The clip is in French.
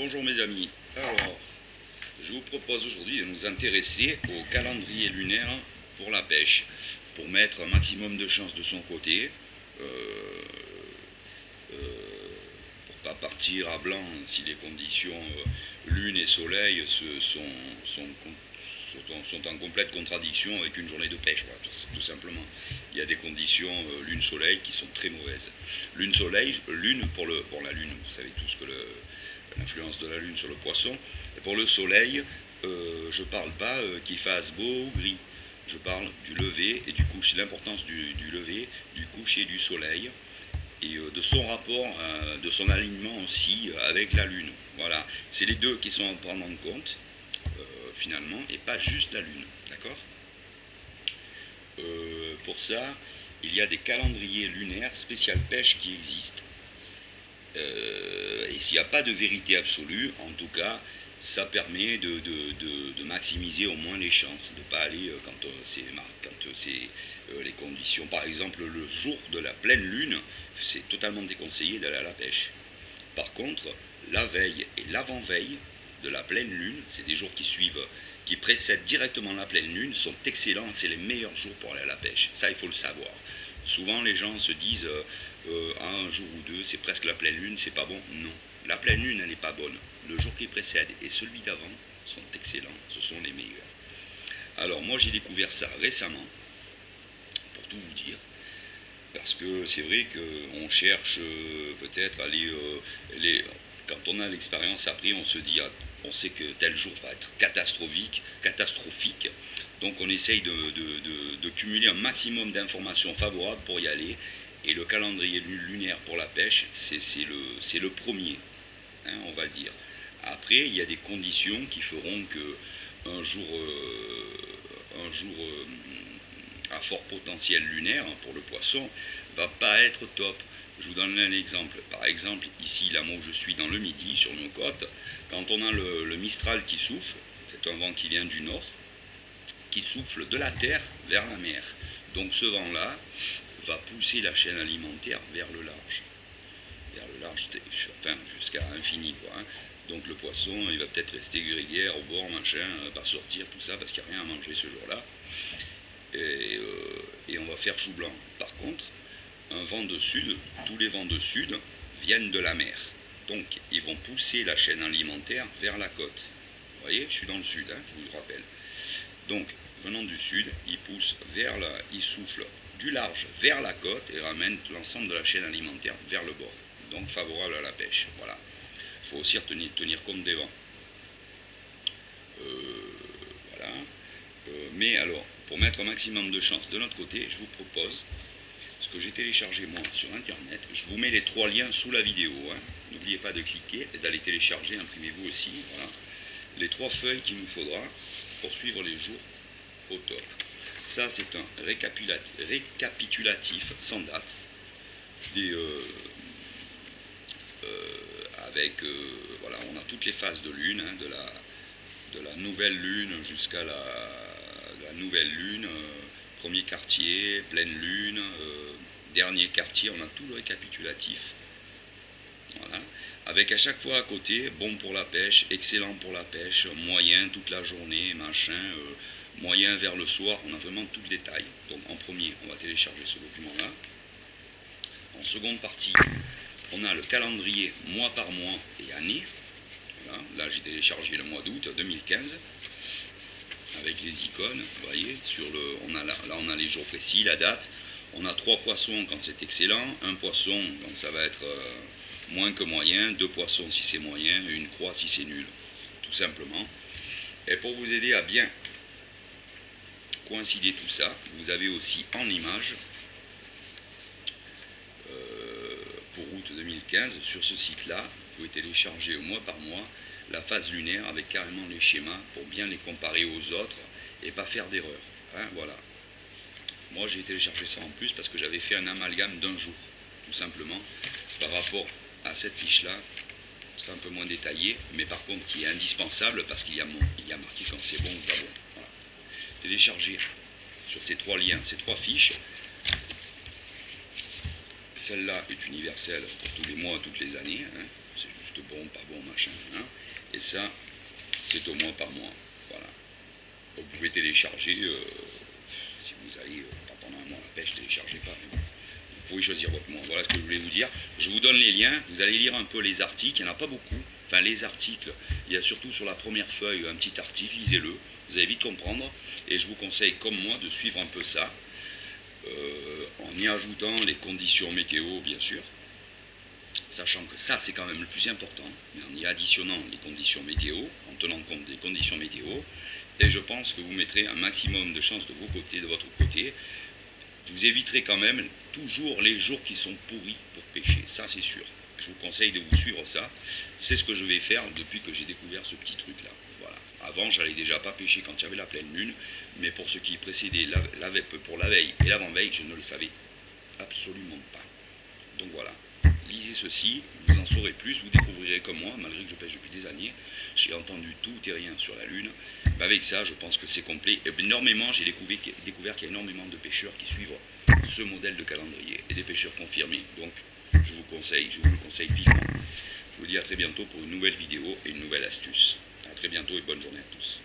Bonjour mes amis, alors je vous propose aujourd'hui de nous intéresser au calendrier lunaire pour la pêche, pour mettre un maximum de chances de son côté, pour pas partir à blanc si les conditions lune et soleil sont en complète contradiction avec une journée de pêche, voilà, tout simplement. Il y a des conditions lune-soleil qui sont très mauvaises. Lune-soleil, lune pour la lune, vous savez tous que l'influence de la lune sur le poisson. Et pour le soleil, je ne parle pas qu'il fasse beau ou gris. Je parle du lever et du coucher, l'importance du lever, du coucher du soleil et de son rapport, de son alignement aussi avec la lune. Voilà, c'est les deux qui sont à prendre en compte finalement, et pas juste la lune, d'accord. Pour ça, il y a des calendriers lunaires spécial pêche qui existent. Et s'il n'y a pas de vérité absolue, en tout cas, ça permet de maximiser au moins les chances, de ne pas aller quand c'est les conditions. Par exemple, le jour de la pleine lune, c'est totalement déconseillé d'aller à la pêche. Par contre, la veille et l'avant-veille de la pleine lune, c'est des jours qui précèdent directement la pleine lune, sont excellents, c'est les meilleurs jours pour aller à la pêche. Ça, il faut le savoir. Souvent, les gens se disent un jour ou deux, c'est presque la pleine lune, c'est pas bon. Non, la pleine lune, elle n'est pas bonne. Le jour qui précède et celui d'avant sont excellents, ce sont les meilleurs. Alors, moi, j'ai découvert ça récemment, pour tout vous dire, parce que c'est vrai qu'on cherche peut-être à quand on a l'expérience après, on se dit, on sait que tel jour va être catastrophique, donc on essaye de cumuler un maximum d'informations favorables pour y aller, et le calendrier lunaire pour la pêche, c'est le premier, hein, on va dire. Après, il y a des conditions qui feront que un jour à fort potentiel lunaire pour le poisson va pas être top. Je vous donne un exemple. Par exemple, ici, là où je suis dans le Midi, sur nos côtes, quand on a le Mistral qui souffle, c'est un vent qui vient du nord, qui souffle de la terre vers la mer. Donc ce vent-là va pousser la chaîne alimentaire vers le large. Vers le large, enfin jusqu'à infini, quoi. Hein. Donc le poisson, il va peut-être rester grégaire au bord, machin, pas sortir, tout ça, parce qu'il n'y a rien à manger ce jour-là. Et on va faire chou blanc. Par contre, un vent de sud, tous les vents de sud viennent de la mer. Donc, ils vont pousser la chaîne alimentaire vers la côte. Vous voyez, je suis dans le sud, hein, je vous le rappelle. Donc, venant du sud, ils soufflent du large vers la côte et ramènent l'ensemble de la chaîne alimentaire vers le bord. Donc, favorable à la pêche. Voilà. Il faut aussi tenir compte des vents. Voilà. Mais alors, pour mettre un maximum de chance de notre côté, je vous propose ce que j'ai téléchargé moi sur internet. Je vous mets les 3 liens sous la vidéo. Hein. N'oubliez pas de cliquer et d'aller télécharger, imprimez-vous aussi. Voilà. Les 3 feuilles qu'il nous faudra pour suivre les jours au top. Ça, c'est un récapitulatif sans date voilà, on a toutes les phases de lune, hein, de la nouvelle lune jusqu'à la nouvelle lune, premier quartier, pleine lune, dernier quartier, on a tout le récapitulatif. Voilà. Avec à chaque fois à côté, bon pour la pêche, excellent pour la pêche, moyen toute la journée, machin, moyen vers le soir, on a vraiment tout le détail. Donc en premier, on va télécharger ce document-là. En seconde partie, on a le calendrier mois par mois et année. Voilà. Là, j'ai téléchargé le mois d'août 2015 avec les icônes. Vous voyez, on a les jours précis, la date. On a 3 poissons quand c'est excellent, 1 poisson quand ça va être moins que moyen, 2 poissons si c'est moyen, et 1 croix si c'est nul, tout simplement. Et pour vous aider à bien coïncider tout ça, vous avez aussi en image pour août 2015, sur ce site-là, vous pouvez télécharger mois par mois la phase lunaire avec carrément les schémas pour bien les comparer aux autres et pas faire d'erreur. Hein, voilà. Moi, j'ai téléchargé ça en plus parce que j'avais fait un amalgame d'un jour, tout simplement, par rapport à cette fiche-là. C'est un peu moins détaillé, mais par contre qui est indispensable parce qu'il y a marqué quand c'est bon ou pas bon. Voilà. Télécharger sur ces 3 liens, ces 3 fiches. Celle-là est universelle pour tous les mois, toutes les années. Hein. C'est juste bon, pas bon, machin. prochain. Hein. Et ça, c'est au mois par mois. Voilà. Vous pouvez télécharger, si vous allez pas pendant un mois à la pêche, téléchargez pas. Vous pouvez choisir votre mois. Voilà ce que je voulais vous dire. Je vous donne les liens, vous allez lire un peu les articles, il n'y en a pas beaucoup. Enfin, les articles, il y a surtout sur la première feuille un petit article, lisez-le, vous allez vite comprendre. Et je vous conseille, comme moi, de suivre un peu ça, en y ajoutant les conditions météo, bien sûr. Sachant que ça, c'est quand même le plus important, mais en y additionnant les conditions météo, en tenant compte des conditions météo, et je pense que vous mettrez un maximum de chances de votre côté. Vous éviterez quand même toujours les jours qui sont pourris pour pêcher, ça c'est sûr. Je vous conseille de vous suivre ça. C'est ce que je vais faire depuis que j'ai découvert ce petit truc-là. Voilà. Avant, j'allais déjà pas pêcher quand il y avait la pleine lune, mais pour ce qui précédait pour la veille et l'avant-veille, je ne le savais absolument pas. Donc voilà. Lisez ceci, vous en saurez plus, vous découvrirez comme moi, malgré que je pêche depuis des années, j'ai entendu tout et rien sur la Lune. Mais avec ça, je pense que c'est complet. Et énormément, j'ai découvert qu'il y a énormément de pêcheurs qui suivent ce modèle de calendrier, et des pêcheurs confirmés. Donc, je vous le conseille vivement. Je vous dis à très bientôt pour une nouvelle vidéo et une nouvelle astuce. À très bientôt et bonne journée à tous.